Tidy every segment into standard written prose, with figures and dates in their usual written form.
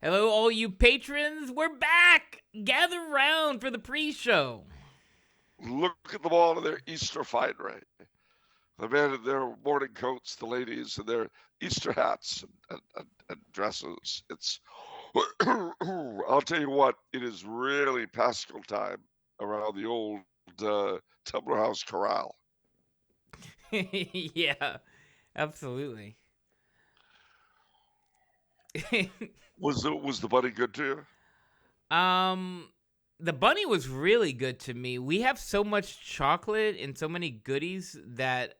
Hello, all you patrons. We're back. Gather round for the pre-show. Look at them all in their Easter finery. The men in their morning coats, the ladies in their Easter hats and dresses. It's, I'll tell you what, it is really Paschal time around the old Tubler House Corral. Yeah, absolutely. Was the bunny good to you? The bunny was really good to me. We have so much chocolate and so many goodies that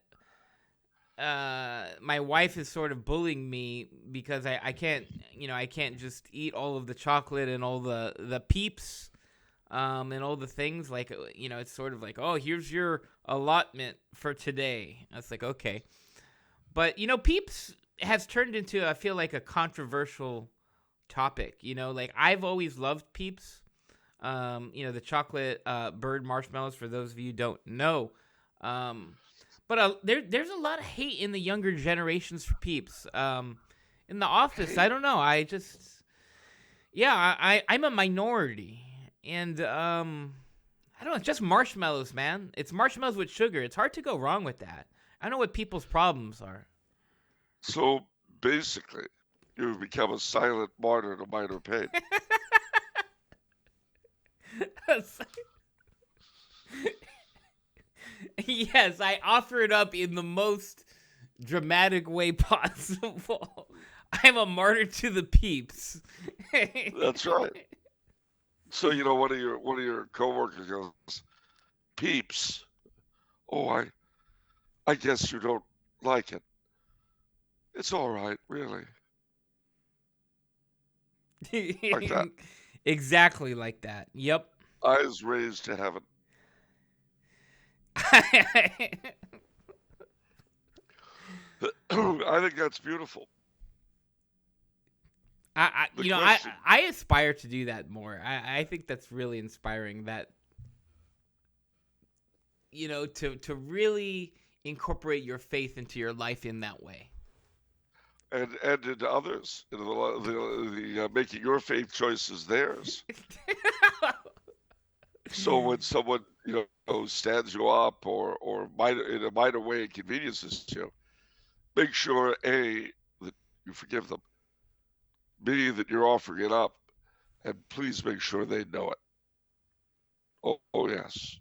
my wife is sort of bullying me because I can't just eat all of the chocolate and all the Peeps and all the things. Like, it's sort of like, oh, here's your allotment for today. I was like, okay. But Peeps has turned into, I feel like, a controversial topic. Like, I've always loved Peeps. The chocolate bird marshmallows, for those of you who don't know. But there's a lot of hate in the younger generations for Peeps. In the office, I don't know. I'm a minority. And, I don't know. It's just marshmallows, man. It's marshmallows with sugar. It's hard to go wrong with that. I don't know what people's problems are. So basically, you've become a silent martyr to minor pain. Yes, I offer it up in the most dramatic way possible. I'm a martyr to the Peeps. That's right. So one of your coworkers goes, Peeps. Oh, I guess you don't like it. It's all right, really. Like that. Exactly like that. Yep. Eyes raised to heaven. I think that's beautiful. I aspire to do that more. I think that's really inspiring. That to really incorporate your faith into your life in that way. And into others, the making your faith choices theirs. So when someone stands you up or in a minor way inconveniences you, make sure A, that you forgive them, B, that you're offering it up, and please make sure they know it. Oh yes,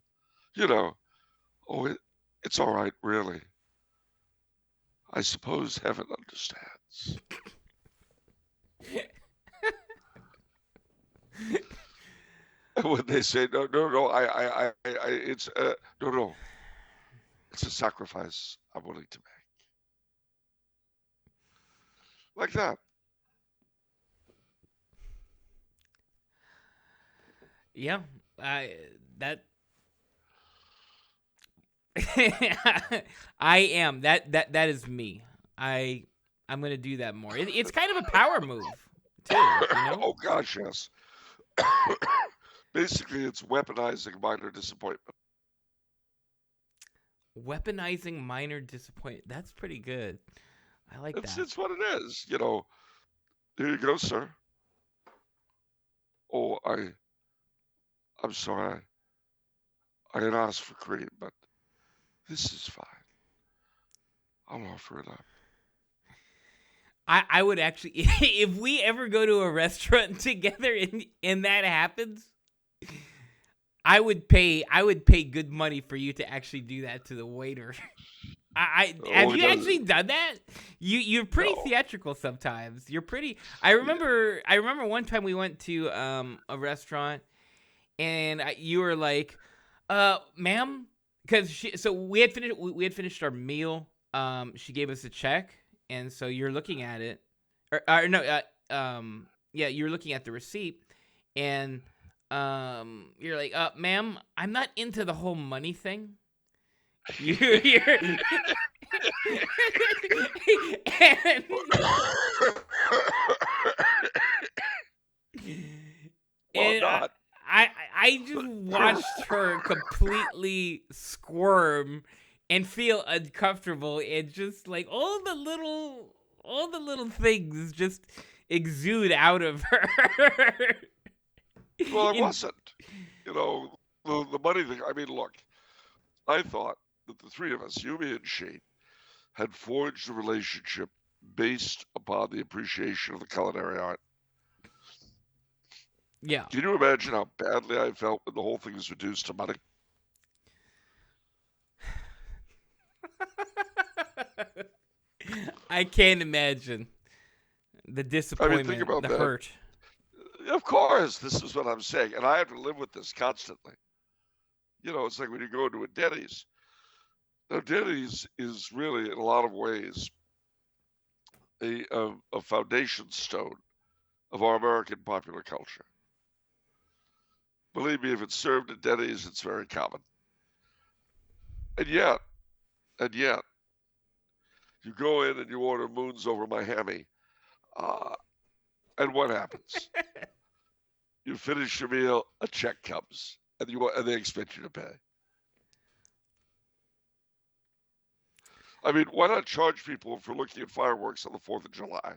it's all right, really. I suppose heaven understands. When they say no, it's no, it's a sacrifice I'm willing to make. Like that. Yeah, I am that is me. I'm gonna do that more. It's kind of a power move too. Oh gosh, yes. Basically, it's weaponizing minor disappointment. Weaponizing minor disappointment. That's pretty good. I like that. It's what it is. Here you go, sir. Oh, I'm sorry. I didn't ask for cream, but this is fine. I'll offer it up. I would actually, if we ever go to a restaurant together and that happens, I would pay good money for you to actually do that to the waiter. Have you actually done that? You're pretty theatrical sometimes. You're pretty. I remember one time we went to a restaurant, and you were like, "Ma'am," because we had finished our meal. She gave us a check, and so you're looking at it, or no, you're looking at the receipt, and you're like, "Ma'am, I'm not into the whole money thing." You're and not. I just watched her completely squirm and feel uncomfortable, and just like all the little things, just exude out of her. Well, I In, wasn't. You know, the money thing. I mean, look, I thought that the three of us, you, me, and she, had forged a relationship based upon the appreciation of the culinary art. yeah. Can you imagine how badly I felt when the whole thing was reduced to money? I can't imagine the I mean, think disappointment, about the that. hurt. Of course, this is what I'm saying, and I have to live with this constantly. You know, it's like when you go to a Denny's. Now, Denny's is really, in a lot of ways, a foundation stone of our American popular culture. Believe me, if it's served at Denny's, it's very common. And yet, and yet, you go in and you order moons over my hammy, uh, and what happens? You finish your meal, a check comes, and they expect you to pay. I mean, why not charge people for looking at fireworks on the 4th of July?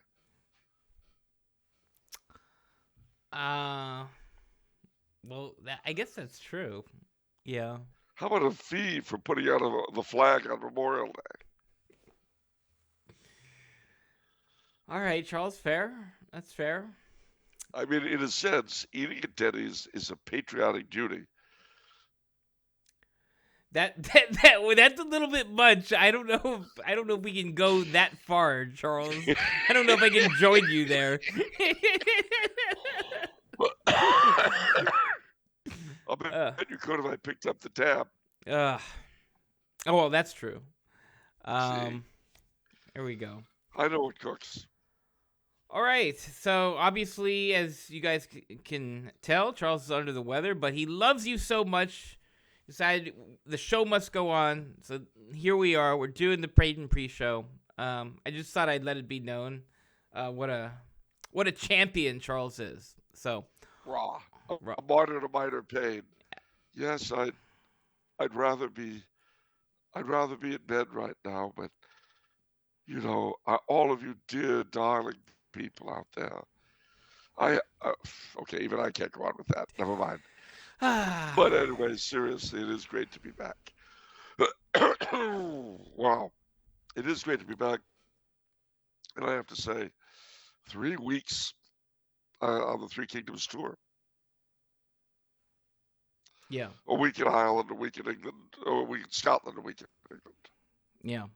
Uh, well, I guess that's true. Yeah. How about a fee for putting out the flag on Memorial Day? All right, Charles, fair. That's fair. I mean, in a sense, eating at Denny's is a patriotic duty. That's a little bit much. I don't know if we can go that far, Charles. I don't know if I can join you there. I'll bet you could if I picked up the tab. Oh, well, that's true. See, Here we go. I know it cooks. All right. So obviously, as you guys can tell, Charles is under the weather, but he loves you so much. Decided the show must go on. So here we are. We're doing the Peyton pre-show. I just thought I'd let it be known what a champion Charles is. So Raw. A martyr to minor pain. Yes, I'd rather be in bed right now, but you know, all of you dear darling people out there. Okay, even I can't go on with that. Never mind. But anyway, seriously, it is great to be back. Wow, it is great to be back, and I have to say, 3 weeks on the Three Kingdoms tour. yeah, A week in Ireland, a week in England, a week in Scotland, a week in England. yeah,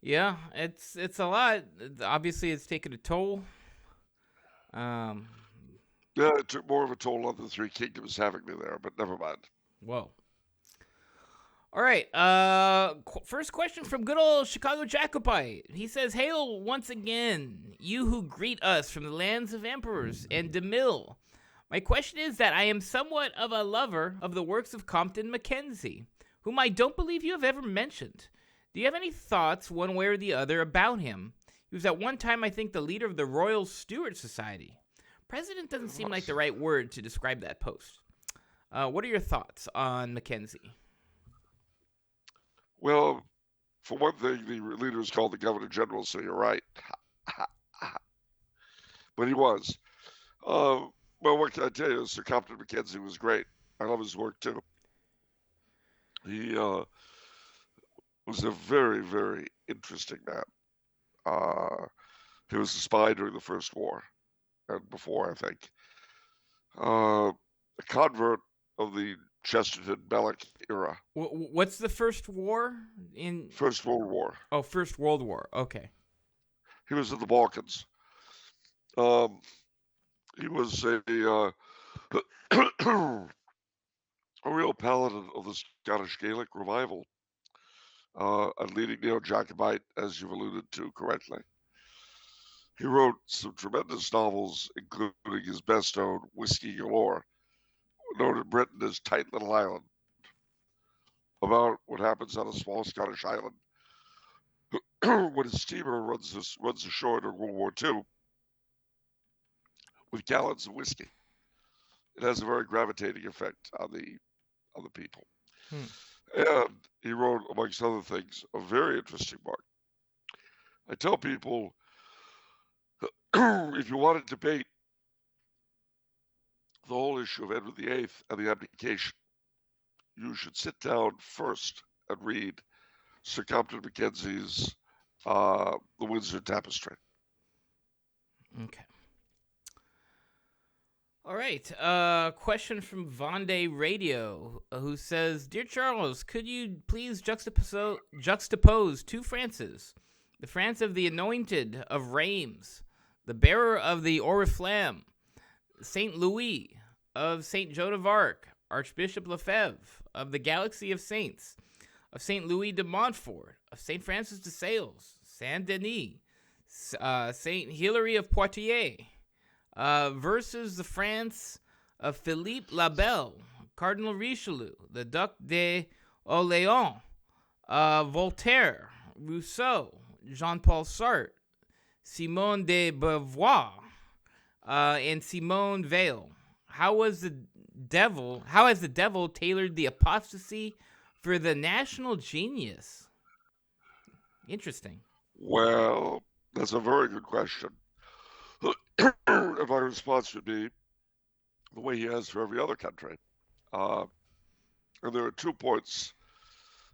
yeah. It's a lot. Obviously, it's taken a toll. Yeah, it took more of a toll on the Three Kingdoms having me there, but never mind. Whoa. All right. First question from good old Chicago Jacobite. He says, "Hail once again, you who greet us from the lands of emperors and DeMille. My question is that I am somewhat of a lover of the works of Compton MacKenzie, whom I don't believe you have ever mentioned. Do you have any thoughts, one way or the other, about him? He was at one time, I think, the leader of the Royal Stewart Society. President doesn't seem like the right word to describe that post. What are your thoughts on MacKenzie?" Well, for one thing, the leader is called the Governor General, so you're right. But he was. Well, what can I tell you? Sir Compton MacKenzie was great. I love his work too. He was a very, very interesting man. He was a spy during the First War and before, I think. A convert of the Chesterton Belloc era. What's the first war in? First World War. Oh, First World War. Okay. He was in the Balkans. He was a a real paladin of the Scottish Gaelic revival, a leading neo-Jacobite, as you've alluded to correctly. He wrote some tremendous novels, including his best-known Whiskey Galore, known in Britain as Tight Little Island, about what happens on a small Scottish island when a steamer runs ashore during World War II with gallons of whiskey. It has a very gravitating effect on the people. And he wrote, amongst other things, a very interesting book. I tell people if you want to debate the whole issue of Edward VIII and the abdication, you should sit down first and read Sir Compton MacKenzie's The Windsor Tapestry. Okay. All right. Question from Vendée Radio, who says, "Dear Charles, could you please juxtapose two Frances? The France of the Anointed of Reims, the bearer of the Oriflamme, Saint Louis of Saint Joan of Arc, Archbishop Lefebvre of the Galaxy of Saints, of Saint Louis de Montfort, of Saint Francis de Sales, Saint Denis, Saint Hilary of Poitiers, versus the France of Philippe le Bel, Cardinal Richelieu, the Duc d'Orléans, Voltaire, Rousseau, Jean-Paul Sartre, Simone de Beauvoir, and Simone Weil. How has the devil tailored the apostasy for the national genius?" Interesting. Well, that's a very good question. And my response would be the way he has for every other country. And there are 2 points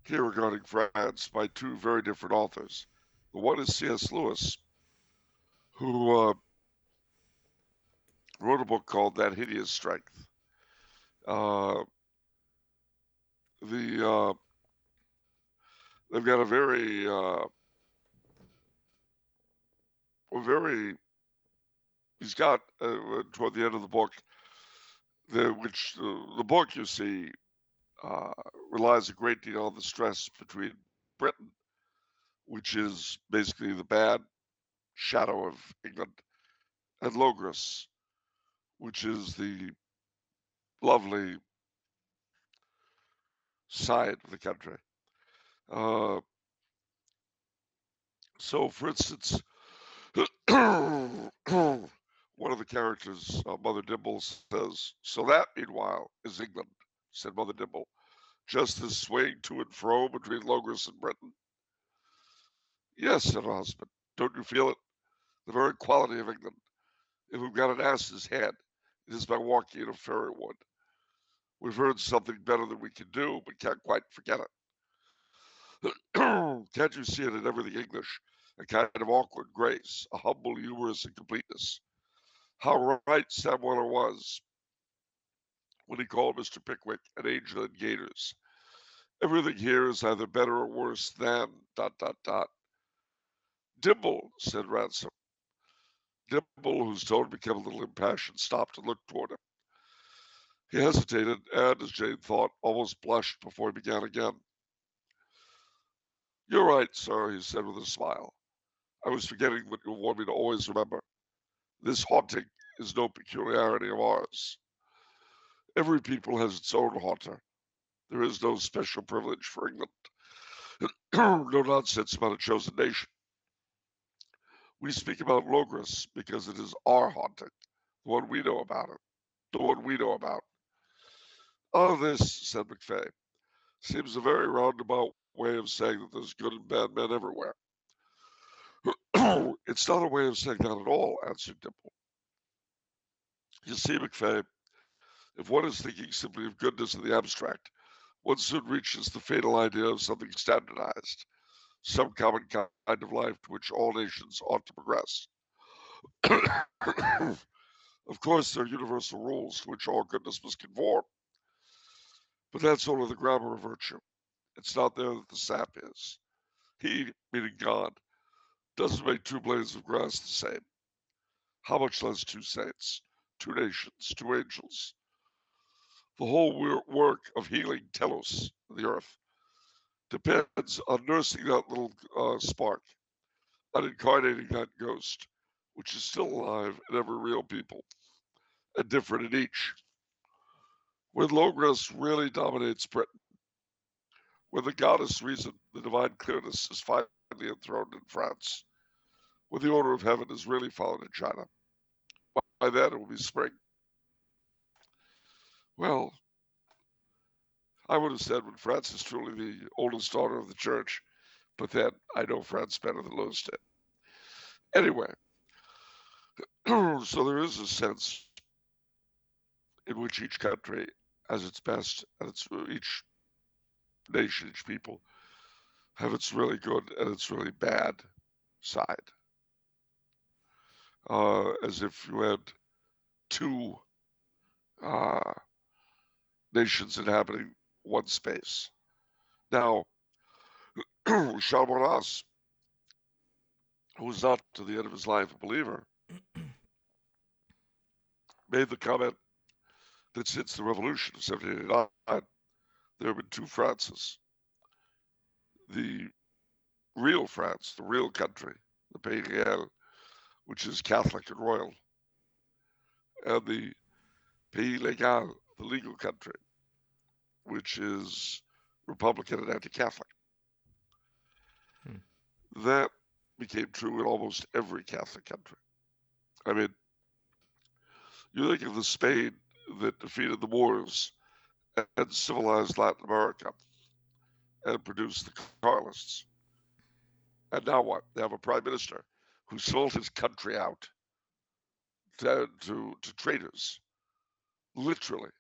here regarding France by 2 very different authors. The one is C.S. Lewis, who wrote a book called That Hideous Strength. They've got a very he's got toward the end of the book, the book, you see, relies a great deal on the stress between Britain, which is basically the bad shadow of England, and Logres, which is the lovely side of the country. So, for instance, one of the characters, Mother Dimble, says, "So that, meanwhile, is England," said Mother Dimble, "just this swaying to and fro between Logres and Britain." "Yes," said her husband. "Don't you feel it? The very quality of England. If we've got an ass's head, it is by walking in a fairy wood. We've heard something better than we can do, but can't quite forget it. Can't you see it in everything English? A kind of awkward grace, a humble humorous incompleteness. How right Sam Weller was when he called Mr. Pickwick an angel in gaiters. Everything here is either better or worse than ... "Dimble," said Ransom. Dimble, whose tone became a little impassioned, stopped and looked toward him. He hesitated and, as Jane thought, almost blushed before he began again. "You're right, sir," he said with a smile. "I was forgetting what you want me to always remember. This haunting is no peculiarity of ours. Every people has its own haunter. There is no special privilege for England. No nonsense about a chosen nation. We speak about Logres because it is our haunting, the one we know about it, the one we know about." "All this," said McFay, "seems a very roundabout way of saying that there's good and bad men everywhere." "It's not a way of saying that at all," answered Dimple. "You see, McFay, if one is thinking simply of goodness in the abstract, one soon reaches the fatal idea of something standardized, some common kind of life to which all nations ought to progress. Of course, there are universal rules to which all goodness must conform, but that's only the grammar of virtue. It's not there that the sap is. He, meaning God, doesn't make 2 blades of grass the same. How much less 2 saints, 2 nations, 2 angels? The whole work of healing Telos, the earth, depends on nursing that little spark, on incarnating that ghost, which is still alive in every real people, and different in each. When Logres really dominates Britain, when the goddess reason, the divine clearness, is finally enthroned in France, when the order of heaven is really followed in China, by then it will be spring. Well, I would have said when France is truly the oldest daughter of the church, but then I know France better than Lewis did. Anyway, So there is a sense in which each country has its best, and each nation, each people have its really good and its really bad side. As if you had two uh, nations inhabiting one space. Now, Charles, who was not to the end of his life a believer, made the comment that since the revolution of 1789, there have been two Frances. The real France, the real country, the Pays Réel, which is Catholic and royal, and the Pays Légal, the legal country, which is Republican and anti-Catholic. That became true in almost every Catholic country. I mean, you think of the Spain that defeated the Moors and civilized Latin America and produced the Carlists. And now what? They have a prime minister who sold his country out to traitors, literally,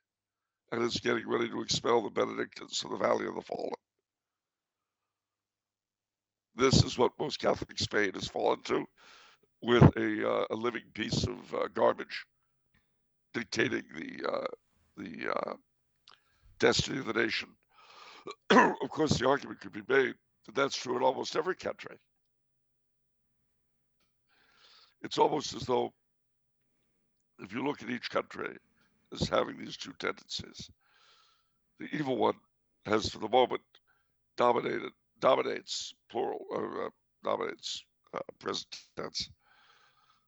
and is getting ready to expel the Benedictines from the Valley of the Fallen. This is what most Catholic Spain has fallen to, with a living piece of garbage dictating the destiny of the nation. Of course, the argument could be made that that's true in almost every country. It's almost as though, if you look at each country as having these two tendencies, the evil one has, for the moment, dominates plural, or dominates present tense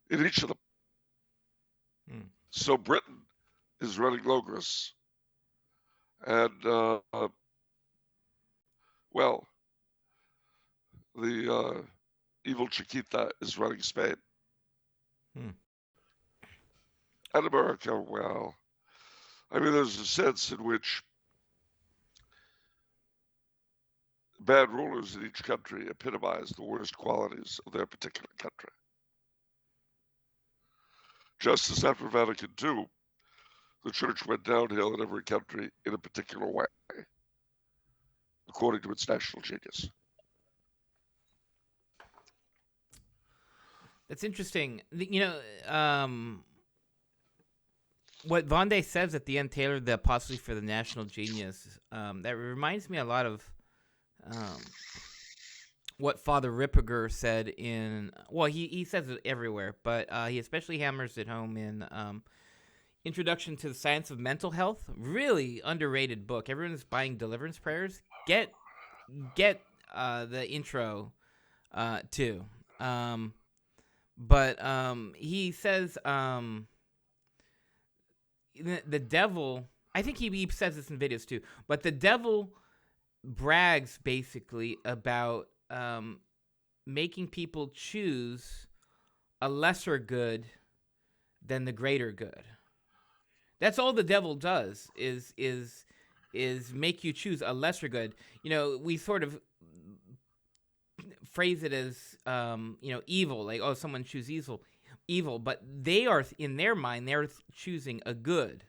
in each of them. So Britain is running Logos, and well, the evil Chiquita is running Spain. And America, well, I mean, there's a sense in which bad rulers in each country epitomize the worst qualities of their particular country. Just as after Vatican II, the church went downhill in every country in a particular way, according to its national genius. That's interesting. You know, what Vonde says at the end, Taylor, the apostasy for the national genius, that reminds me a lot of what Father Ripperger said in, well, he says it everywhere, but he especially hammers it home in Introduction to the Science of Mental Health. Really underrated book. Everyone is buying deliverance prayers. Get the intro too. But he says the devil, I think he says this in videos too, but the devil brags basically about making people choose a lesser good than the greater good. That's all the devil does is make you choose a lesser good. You know, we sort of phrase it as evil, like, oh, someone choose evil, but they are, in their mind, they're choosing a good.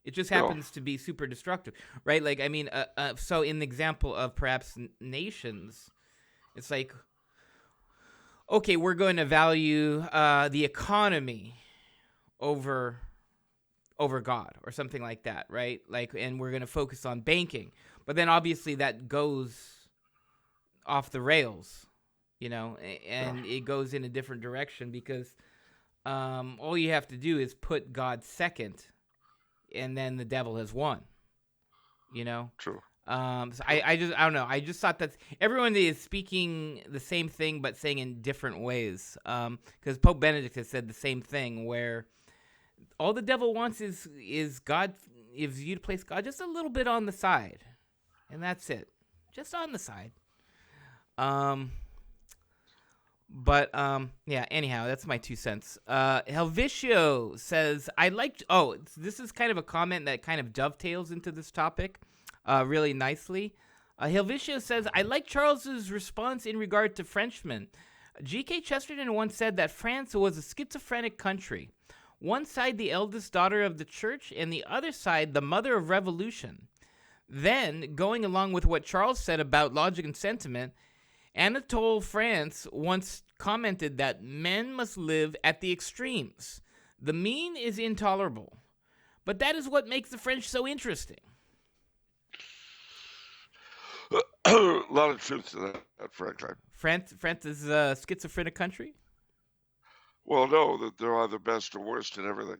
It just happens to be super destructive, right? Like, I mean, so in the example of perhaps nations, it's like, okay, we're going to value the economy over God or something like that, right? Like, and we're going to focus on banking, but then obviously that goes off the rails, and it goes in a different direction because all you have to do is put God second, and then the devil has won. True. So I don't know. I just thought that everyone is speaking the same thing but saying in different ways. Because Pope Benedict has said the same thing, where all the devil wants is God, is you to place God just a little bit on the side, and that's it, just on the side. But yeah. Anyhow, that's my 2 cents. Helvicio says, this is kind of a comment that kind of dovetails into this topic, really nicely. Helvicio says, I like Charles's response in regard to Frenchmen. G.K. Chesterton once said that France was a schizophrenic country. One side the eldest daughter of the church, and the other side the mother of revolution. Then, going along with what Charles said about logic and sentiment, Anatole France once commented that men must live at the extremes. The mean is intolerable. But that is what makes the French so interesting. A lot of truth to that, frankly. France is a schizophrenic country? Well, no, that they're either best or worst in everything.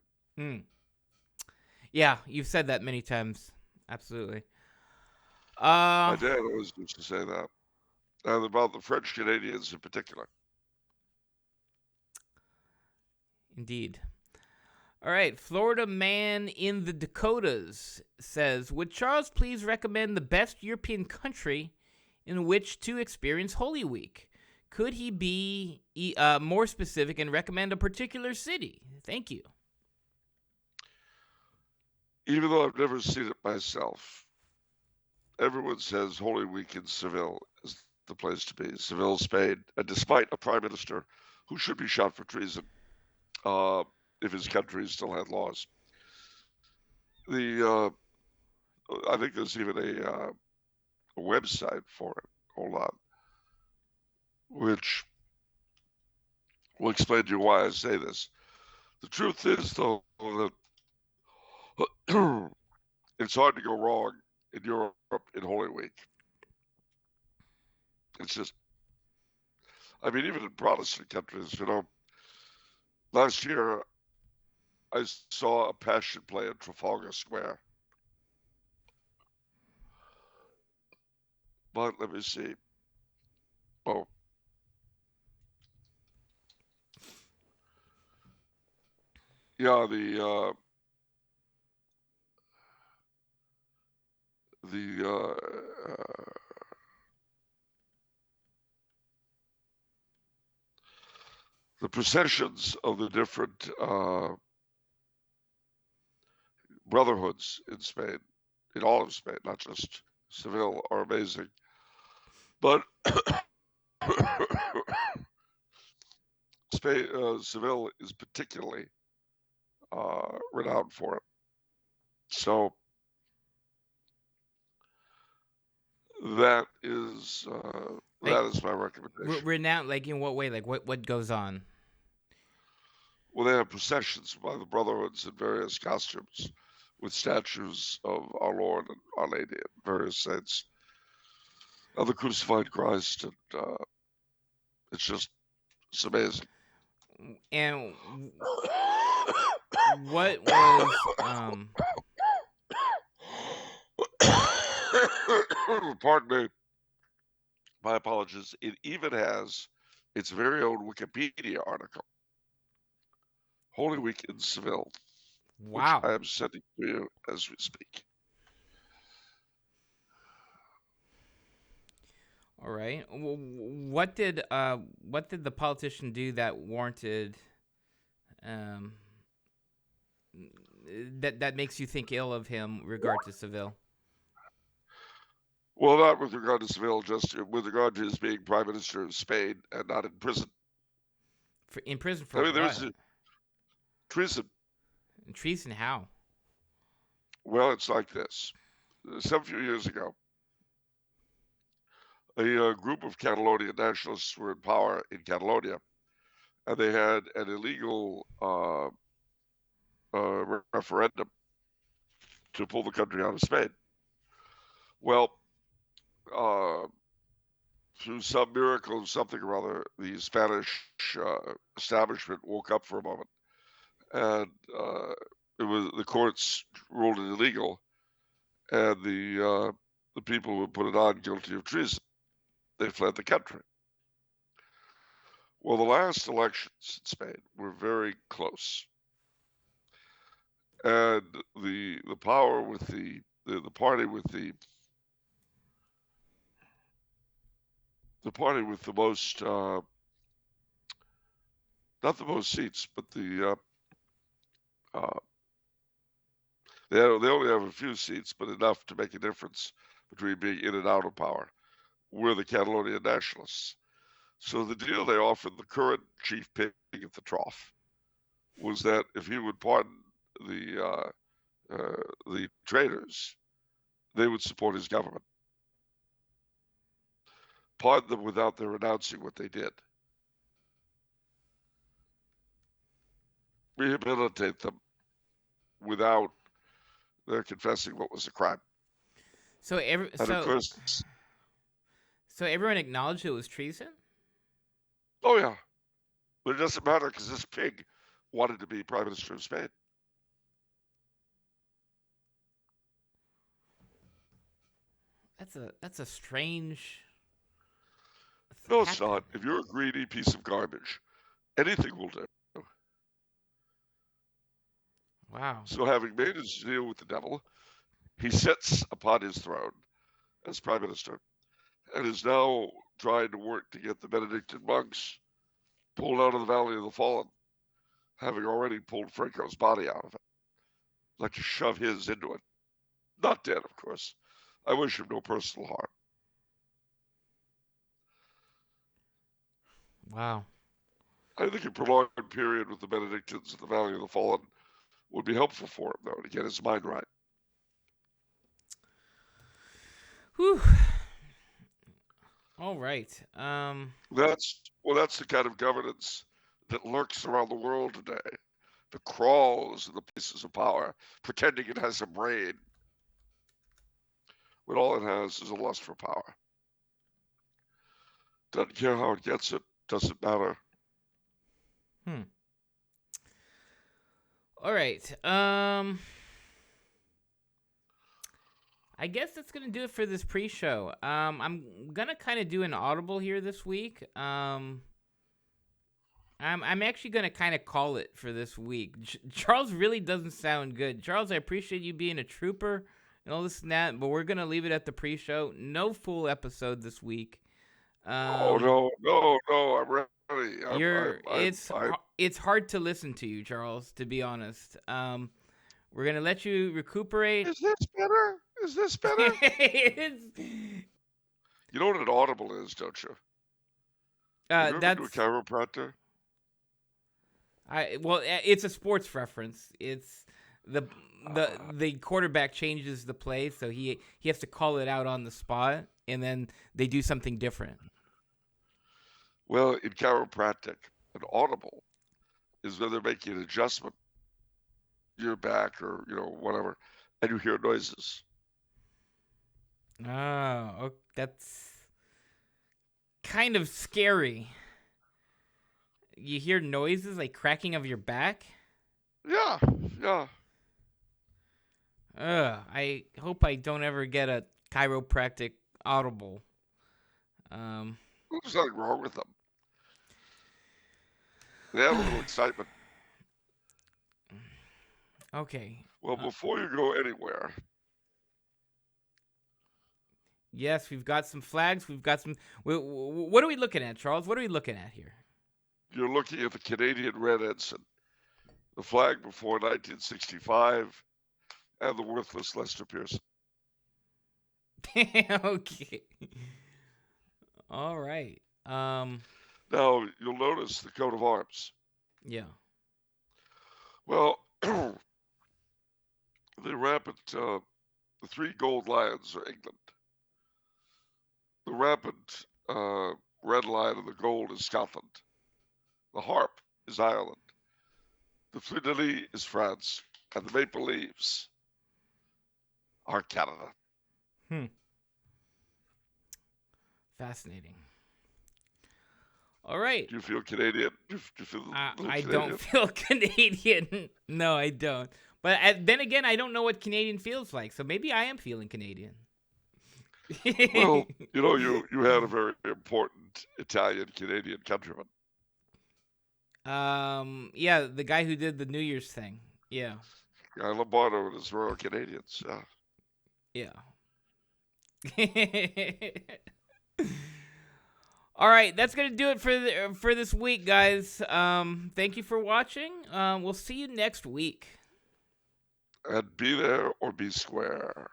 Yeah, you've said that many times. Absolutely. My dad always used to say that. And about the French Canadians in particular. Indeed. All right, Florida man in the Dakotas says, would Charles please recommend the best European country in which to experience Holy Week? Could he be more specific and recommend a particular city? Thank you. Even though I've never seen it myself, everyone says Holy Week in Seville is the place to be. Seville, Spain, and despite a prime minister who should be shot for treason, if his country still had laws. I think there's even a website for it. Hold on, which will explain to you why I say this. The truth is, though, that it's hard to go wrong in Europe in Holy Week. It's just, I mean, even in Protestant countries, last year I saw a Passion play in Trafalgar Square. But let me see. Oh. Yeah, the processions of the different brotherhoods in Spain, in all of Spain, not just Seville, are amazing. But Seville is particularly renowned for it. So that is my recommendation. Renowned, like in what way? Like what goes on? Well, they have processions by the brotherhoods in various costumes with statues of our Lord and Our Lady and various saints of the crucified Christ. And it's amazing. And what was pardon me, my apologies. It even has its very own Wikipedia article, Holy Week in Seville. Wow. Which I am sending to you as we speak. All right. What did the politician do that warranted that makes you think ill of him regard to Seville? Well, not with regard to Seville, just with regard to his being Prime Minister of Spain and not in prison. In prison for what? There's treason. Treason how? Well, it's like this. Some few years ago, a group of Catalonian nationalists were in power in Catalonia, and they had an illegal referendum to pull the country out of Spain. Well, through some miracle of something or other, the Spanish establishment woke up for a moment, and the courts ruled it illegal, and the people who put it on guilty of treason. They fled the country. Well, the last elections in Spain were very close, and the power with the party with the party with the most not the most seats, but the they only have a few seats, but enough to make a difference between being in and out of power. Were the Catalonian nationalists. So the deal they offered the current chief pig at the trough was that if he would pardon the traitors, they would support his government. Pardon them without their announcing what they did. Rehabilitate them without their confessing what was a crime. So Of course, so everyone acknowledged it was treason? oh yeah, but it doesn't matter because this pig wanted to be Prime Minister of Spain. That's a strange. No, it's not. If you're a greedy piece of garbage, anything will do. Wow. So having made his deal with the devil, he sits upon his throne as Prime Minister and is now trying to work to get the Benedictine monks pulled out of the Valley of the Fallen, having already pulled Franco's body out of it. Like to shove his into it. Not dead, of course. I wish him no personal harm. Wow. I think a prolonged period with the Benedictines in the Valley of the Fallen would be helpful for him, though, to get his mind right. Whew. All right. That's the kind of governance that lurks around the world today. That crawls in the places of power, pretending it has a brain, when all it has is a lust for power. Doesn't care how it gets it. Doesn't matter. All right. I guess that's gonna do it for this pre-show. I'm gonna kind of do an audible here this week. I'm actually gonna kind of call it for this week. Charles really doesn't sound good. Charles, I appreciate you being a trooper and all this and that, but we're gonna leave it at the pre-show. No full episode this week. Oh no! I'm ready. It's hard to listen to you, Charles. To be honest, we're gonna let you recuperate. Is this better? You know what an audible is, don't you? Have you ever been to a chiropractor? It's a sports reference. It's the quarterback changes the play, so he has to call it out on the spot, and then they do something different. Well, in chiropractic, an audible is when they're making an adjustment, your back or whatever, and you hear noises. Oh, that's kind of scary. You hear noises like cracking of your back? Yeah. I hope I don't ever get a chiropractic audible. There's nothing wrong with them. They have a little excitement. Okay. Well, before you go anywhere. Yes, we've got some flags. We've got some. What are we looking at, Charles? What are we looking at here? You're looking at the Canadian Red Ensign, the flag before 1965, and the worthless Lester Pearson. Okay. All right. Now, you'll notice the coat of arms. Yeah. Well, the three gold lions are England. The rampant red lion of the gold is Scotland. The harp is Ireland. The fleur-de-lis is France. And the maple leaves are Canada. Fascinating. All right. Do you feel Canadian? I don't feel Canadian. No, I don't. But then again, I don't know what Canadian feels like. So maybe I am feeling Canadian. Well, you had a very important Italian-Canadian countryman. Yeah, the guy who did the New Year's thing. Yeah. Guy Lombardo and his Royal Canadians. Yeah. All right, that's gonna do it for this week, guys. Thank you for watching. We'll see you next week. And be there or be square.